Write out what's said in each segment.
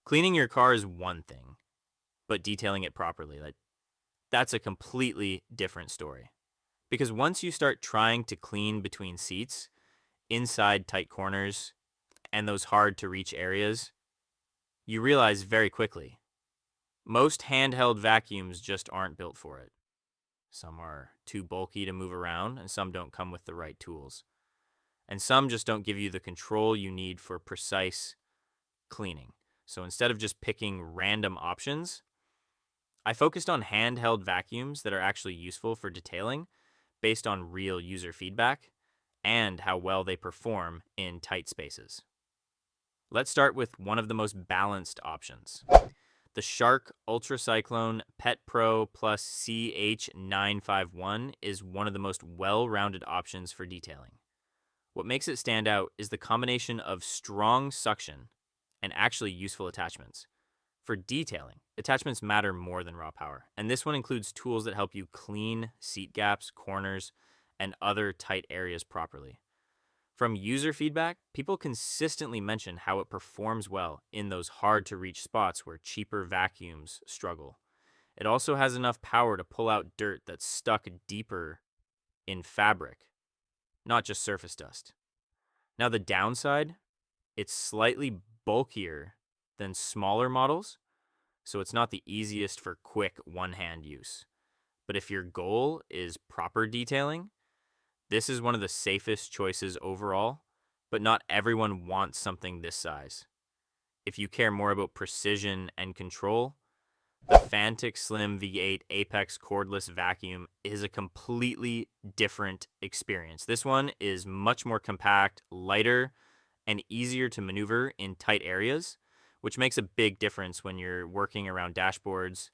Cleaning your car is one thing, but detailing it properly, that's a completely different story. Because once you start trying to clean between seats, inside tight corners, and those hard to reach areas, you realize very quickly most handheld vacuums just aren't built for it. Some are too bulky to move around, and some don't come with the right tools. And some just don't give you the control you need for precise cleaning. So instead of just picking random options, I focused on handheld vacuums that are actually useful for detailing based on real user feedback and how well they perform in tight spaces. Let's start with one of the most balanced options. The Shark UltraCyclone Pet Pro Plus CH951 is one of the most well-rounded options for detailing. What makes it stand out is the combination of strong suction and actually useful attachments. For detailing, attachments matter more than raw power, and this one includes tools that help you clean seat gaps, corners, and other tight areas properly. From user feedback, people consistently mention how it performs well in those hard-to-reach spots where cheaper vacuums struggle. It also has enough power to pull out dirt that's stuck deeper in fabric, not just surface dust. Now, the downside, it's slightly bulkier than smaller models, so it's not the easiest for quick one-hand use. But if your goal is proper detailing, this is one of the safest choices overall, but not everyone wants something this size. If you care more about precision and control, the Fanttik Slim V8 Apex cordless vacuum is a completely different experience. This one is much more compact, lighter, and easier to maneuver in tight areas, which makes a big difference when you're working around dashboards,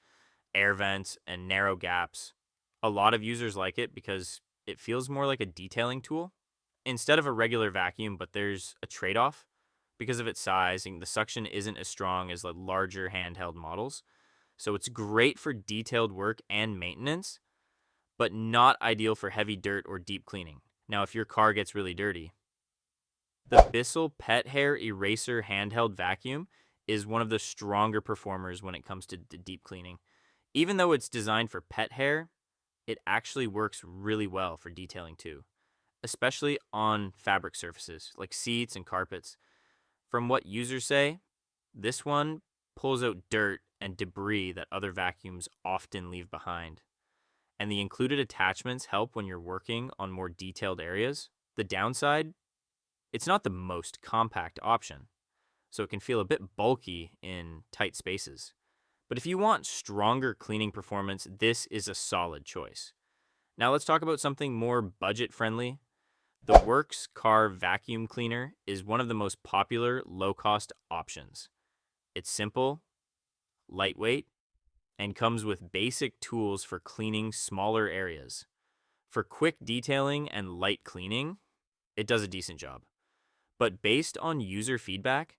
air vents, and narrow gaps. A lot of users like it because it feels more like a detailing tool instead of a regular vacuum, but there's a trade-off because of its size, and the suction isn't as strong as the larger handheld models. So it's great for detailed work and maintenance, but not ideal for heavy dirt or deep cleaning. Now, if your car gets really dirty, the Bissell Pet Hair Eraser Handheld Vacuum is one of the stronger performers when it comes to deep cleaning. Even though it's designed for pet hair, it actually works really well for detailing too, especially on fabric surfaces like seats and carpets. From what users say, this one pulls out dirt and debris that other vacuums often leave behind. And the included attachments help when you're working on more detailed areas. The downside, it's not the most compact option, so it can feel a bit bulky in tight spaces. But if you want stronger cleaning performance, this is a solid choice. Now let's talk about something more budget-friendly. The ThisWorx Car Vacuum Cleaner is one of the most popular low-cost options. It's simple, lightweight, and comes with basic tools for cleaning smaller areas. For quick detailing and light cleaning, it does a decent job. But based on user feedback,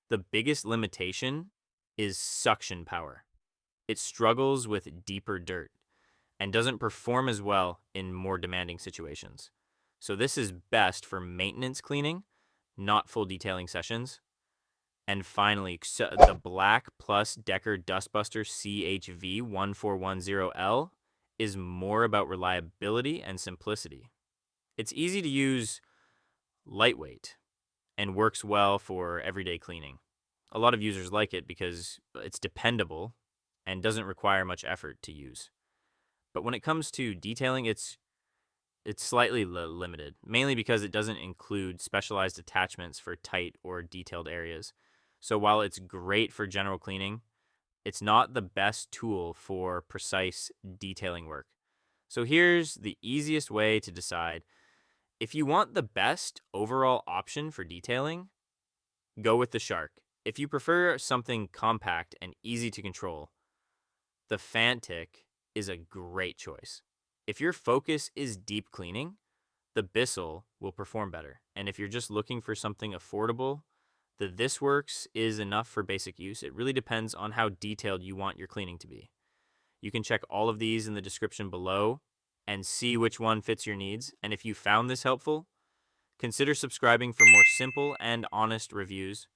the biggest limitation is suction power. It struggles with deeper dirt and doesn't perform as well in more demanding situations. So this is best for maintenance cleaning, not full detailing sessions. And finally, the Black Plus Decker Dustbuster CHV1410L is more about reliability and simplicity. It's easy to use, lightweight, and works well for everyday cleaning. A lot of users like it because it's dependable and doesn't require much effort to use. But when it comes to detailing, it's slightly limited, mainly because it doesn't include specialized attachments for tight or detailed areas. So while it's great for general cleaning, it's not the best tool for precise detailing work. So here's the easiest way to decide. If you want the best overall option for detailing, go with the Shark. If you prefer something compact and easy to control, the Fanttik is a great choice. If your focus is deep cleaning, the Bissell will perform better. And if you're just looking for something affordable, the ThisWorx is enough for basic use. It really depends on how detailed you want your cleaning to be. You can check all of these in the description below and see which one fits your needs. And if you found this helpful, consider subscribing for more simple and honest reviews.